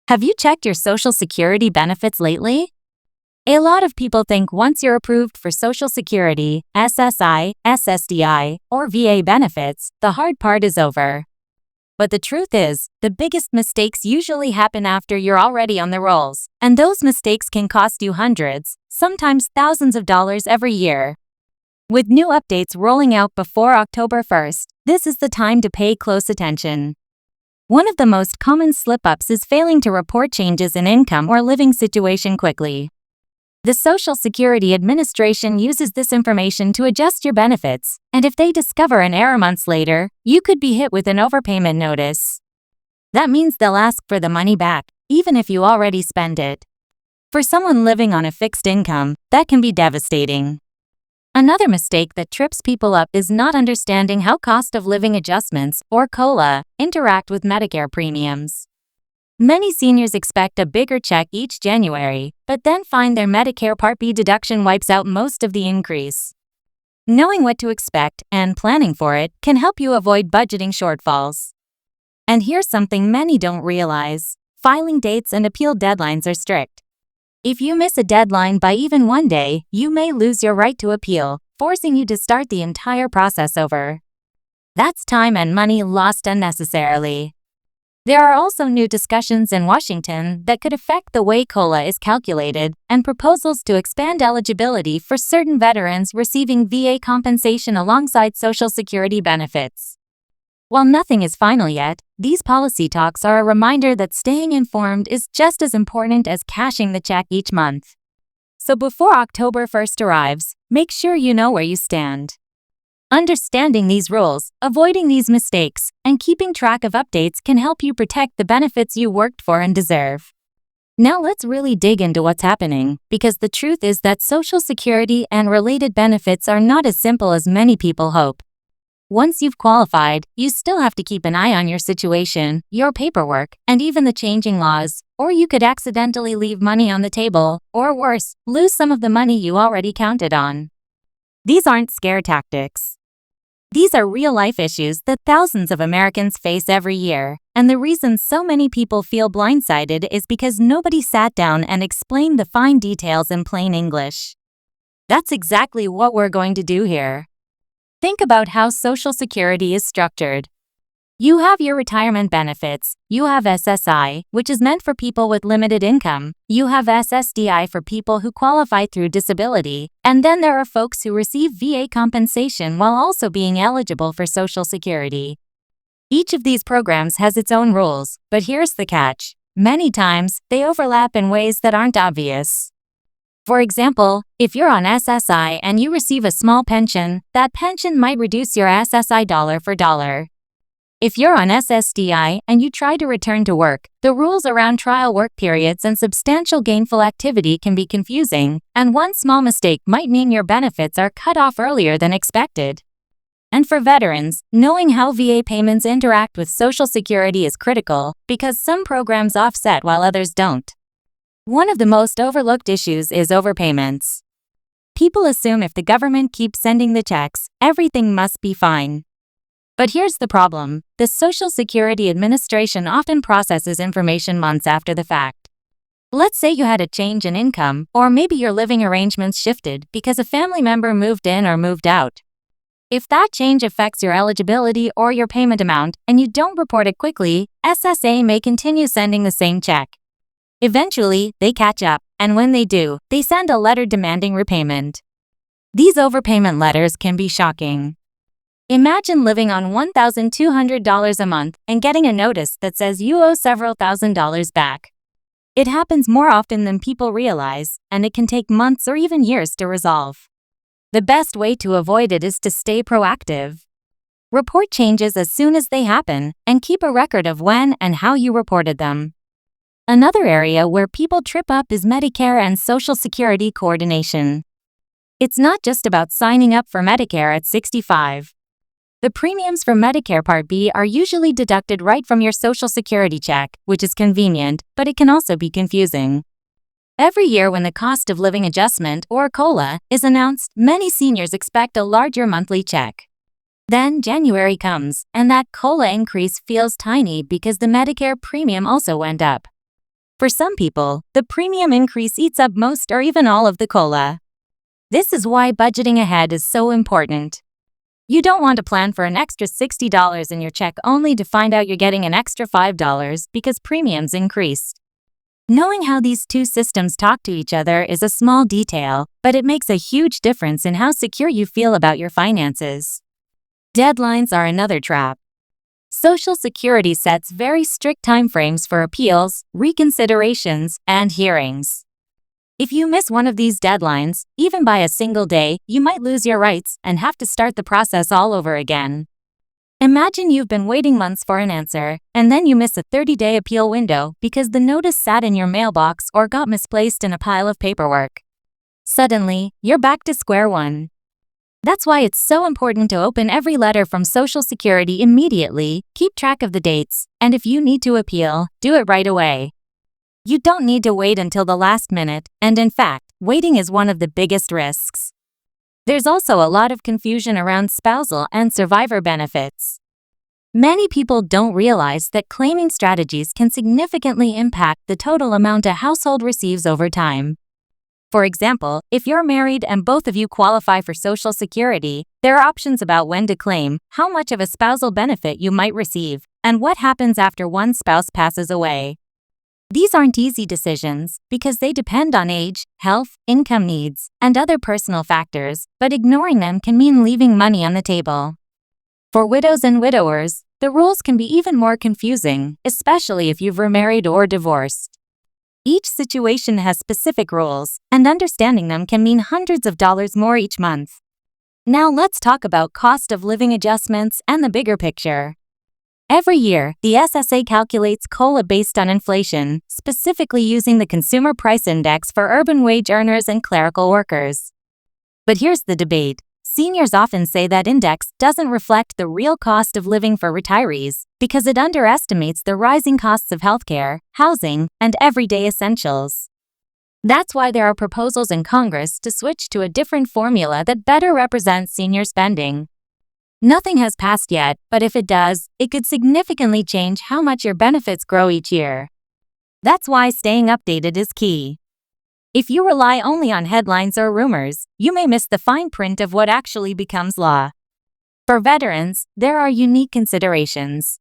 Have you checked your Social Security benefits lately? A lot of people think once you're approved for Social Security, SSI, SSDI, or VA benefits, the hard part is over. But the truth is, the biggest mistakes usually happen after you're already on the rolls, and those mistakes can cost you hundreds, sometimes thousands of dollars every year. With new updates rolling out before October 1st, this is the time to pay close attention. One of the most common slip-ups is failing to report changes in income or living situation quickly. The Social Security Administration uses this information to adjust your benefits, and if they discover an error months later, you could be hit with an overpayment notice. That means they'll ask for the money back, even if you already spent it. For someone living on a fixed income, that can be devastating. Another mistake that trips people up is not understanding how cost of living adjustments, or COLA, interact with Medicare premiums. Many seniors expect a bigger check each January, but then find their Medicare Part B deduction wipes out most of the increase. Knowing what to expect and planning for it can help you avoid budgeting shortfalls. And here's something many don't realize: filing dates and appeal deadlines are strict. If you miss a deadline by even one day, you may lose your right to appeal, forcing you to start the entire process over. That's time and money lost unnecessarily. There are also new discussions in Washington that could affect the way COLA is calculated, and proposals to expand eligibility for certain veterans receiving VA compensation alongside Social Security benefits. While nothing is final yet, these policy talks are a reminder that staying informed is just as important as cashing the check each month. So before October 1st arrives, make sure you know where you stand. Understanding these rules, avoiding these mistakes, and keeping track of updates can help you protect the benefits you worked for and deserve. Now let's really dig into what's happening, because the truth is that Social Security and related benefits are not as simple as many people hope. Once you've qualified, you still have to keep an eye on your situation, your paperwork, and even the changing laws, or you could accidentally leave money on the table, or worse, lose some of the money you already counted on. These aren't scare tactics. These are real-life issues that thousands of Americans face every year, and the reason so many people feel blindsided is because nobody sat down and explained the fine details in plain English. That's exactly what we're going to do here. Think about how Social Security is structured. You have your retirement benefits, you have SSI, which is meant for people with limited income, you have SSDI for people who qualify through disability, and then there are folks who receive VA compensation while also being eligible for Social Security. Each of these programs has its own rules, but here's the catch: many times, they overlap in ways that aren't obvious. For example, if you're on SSI and you receive a small pension, that pension might reduce your SSI dollar for dollar. If you're on SSDI and you try to return to work, the rules around trial work periods and substantial gainful activity can be confusing, and one small mistake might mean your benefits are cut off earlier than expected. And for veterans, knowing how VA payments interact with Social Security is critical, because some programs offset while others don't. One of the most overlooked issues is overpayments. People assume if the government keeps sending the checks, everything must be fine. But here's the problem: the Social Security Administration often processes information months after the fact. Let's say you had a change in income, or maybe your living arrangements shifted because a family member moved in or moved out. If that change affects your eligibility or your payment amount, and you don't report it quickly, SSA may continue sending the same check. Eventually, they catch up, and when they do, they send a letter demanding repayment. These overpayment letters can be shocking. Imagine living on $1,200 a month and getting a notice that says you owe several $1,000s back. It happens more often than people realize, and it can take months or even years to resolve. The best way to avoid it is to stay proactive. Report changes as soon as they happen, and keep a record of when and how you reported them. Another area where people trip up is Medicare and Social Security coordination. It's not just about signing up for Medicare at 65. The premiums for Medicare Part B are usually deducted right from your Social Security check, which is convenient, but it can also be confusing. Every year when the cost of living adjustment, or COLA, is announced, many seniors expect a larger monthly check. Then January comes, and that COLA increase feels tiny because the Medicare premium also went up. For some people, the premium increase eats up most or even all of the COLA. This is why budgeting ahead is so important. You don't want to plan for an extra $60 in your check only to find out you're getting an extra $5 because premiums increased. Knowing how these two systems talk to each other is a small detail, but it makes a huge difference in how secure you feel about your finances. Deadlines are another trap. Social Security sets very strict timeframes for appeals, reconsiderations, and hearings. If you miss one of these deadlines, even by a single day, you might lose your rights and have to start the process all over again. Imagine you've been waiting months for an answer, and then you miss a 30-day appeal window because the notice sat in your mailbox or got misplaced in a pile of paperwork. Suddenly, you're back to square one. That's why it's so important to open every letter from Social Security immediately, keep track of the dates, and if you need to appeal, do it right away. You don't need to wait until the last minute, and in fact, waiting is one of the biggest risks. There's also a lot of confusion around spousal and survivor benefits. Many people don't realize that claiming strategies can significantly impact the total amount a household receives over time. For example, if you're married and both of you qualify for Social Security, there are options about when to claim, how much of a spousal benefit you might receive, and what happens after one spouse passes away. These aren't easy decisions because they depend on age, health, income needs, and other personal factors, but ignoring them can mean leaving money on the table. For widows and widowers, the rules can be even more confusing, especially if you've remarried or divorced. Each situation has specific rules, and understanding them can mean hundreds of dollars more each month. Now let's talk about cost of living adjustments and the bigger picture. Every year, the SSA calculates COLA based on inflation, specifically using the Consumer Price Index for urban wage earners and clerical workers. But here's the debate. Seniors often say that index doesn't reflect the real cost of living for retirees because it underestimates the rising costs of healthcare, housing, and everyday essentials. That's why there are proposals in Congress to switch to a different formula that better represents senior spending. Nothing has passed yet, but if it does, it could significantly change how much your benefits grow each year. That's why staying updated is key. If you rely only on headlines or rumors, you may miss the fine print of what actually becomes law. For veterans, there are unique considerations.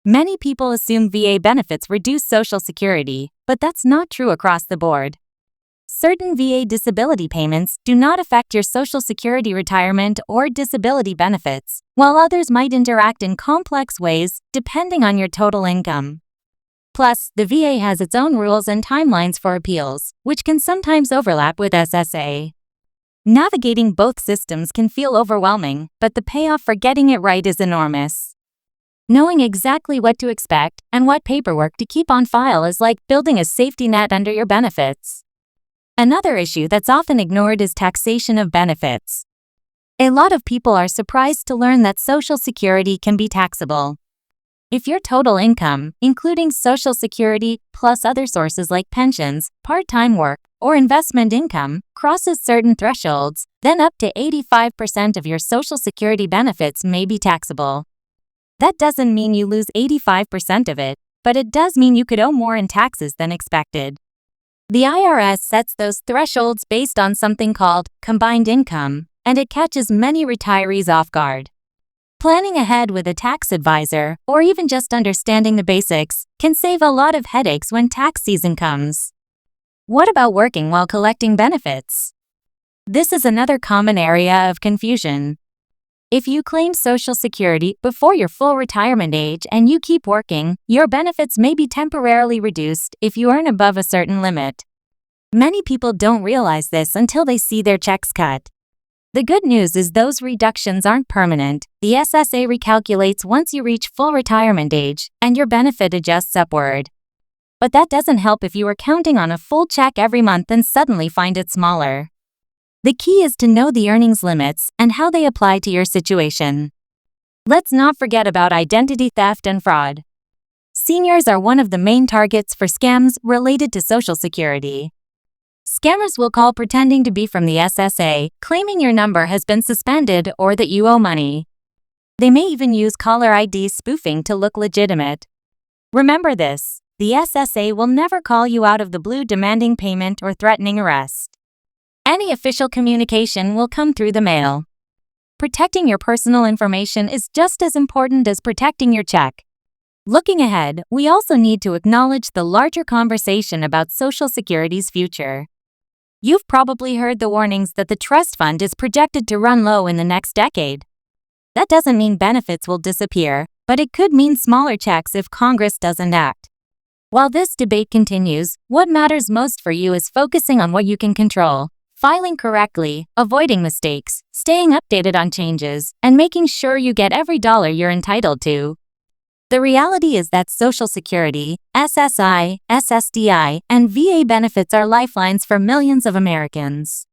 Many people assume VA benefits reduce Social Security, but that's not true across the board. Certain VA disability payments do not affect your Social Security retirement or disability benefits, while others might interact in complex ways depending on your total income. Plus, the VA has its own rules and timelines for appeals, which can sometimes overlap with SSA. Navigating both systems can feel overwhelming, but the payoff for getting it right is enormous. Knowing exactly what to expect and what paperwork to keep on file is like building a safety net under your benefits. Another issue that's often ignored is taxation of benefits. A lot of people are surprised to learn that Social Security can be taxable. If your total income, including Social Security plus other sources like pensions, part-time work, or investment income, crosses certain thresholds, then up to 85% of your Social Security benefits may be taxable. That doesn't mean you lose 85% of it, but it does mean you could owe more in taxes than expected. The IRS sets those thresholds based on something called combined income, and it catches many retirees off guard. Planning ahead with a tax advisor, or even just understanding the basics, can save a lot of headaches when tax season comes. What about working while collecting benefits? This is another common area of confusion. If you claim Social Security before your full retirement age and you keep working, your benefits may be temporarily reduced if you earn above a certain limit. Many people don't realize this until they see their checks cut. The good news is those reductions aren't permanent. The SSA recalculates once you reach full retirement age, and your benefit adjusts upward. But that doesn't help if you are counting on a full check every month and suddenly find it smaller. The key is to know the earnings limits and how they apply to your situation. Let's not forget about identity theft and fraud. Seniors are one of the main targets for scams related to Social Security. Scammers will call pretending to be from the SSA, claiming your number has been suspended or that you owe money. They may even use caller ID spoofing to look legitimate. Remember this: the SSA will never call you out of the blue demanding payment or threatening arrest. Any official communication will come through the mail. Protecting your personal information is just as important as protecting your check. Looking ahead, we also need to acknowledge the larger conversation about Social Security's future. You've probably heard the warnings that the trust fund is projected to run low in the next decade. That doesn't mean benefits will disappear, but it could mean smaller checks if Congress doesn't act. While this debate continues, what matters most for you is focusing on what you can control, filing correctly, avoiding mistakes, staying updated on changes, and making sure you get every dollar you're entitled to. The reality is that Social Security, SSI, SSDI, and VA benefits are lifelines for millions of Americans.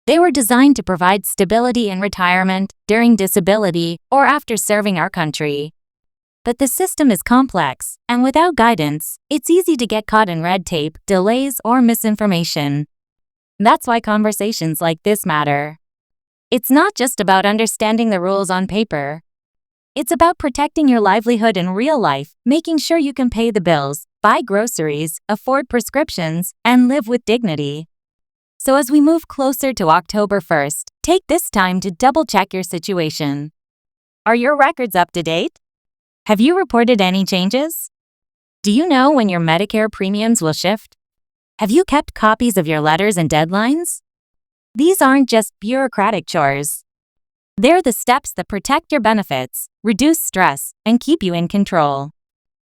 They were designed to provide stability in retirement, during disability, or after serving our country. But the system is complex, and without guidance, it's easy to get caught in red tape, delays, or misinformation. That's why conversations like this matter. It's not just about understanding the rules on paper. It's about protecting your livelihood in real life, making sure you can pay the bills, buy groceries, afford prescriptions, and live with dignity. So as we move closer to October 1st, take this time to double-check your situation. Are your records up to date? Have you reported any changes? Do you know when your Medicare premiums will shift? Have you kept copies of your letters and deadlines? These aren't just bureaucratic chores. They're the steps that protect your benefits, reduce stress, and keep you in control.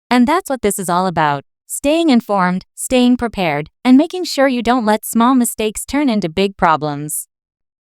And that's what this is all about: staying informed, staying prepared, and making sure you don't let small mistakes turn into big problems.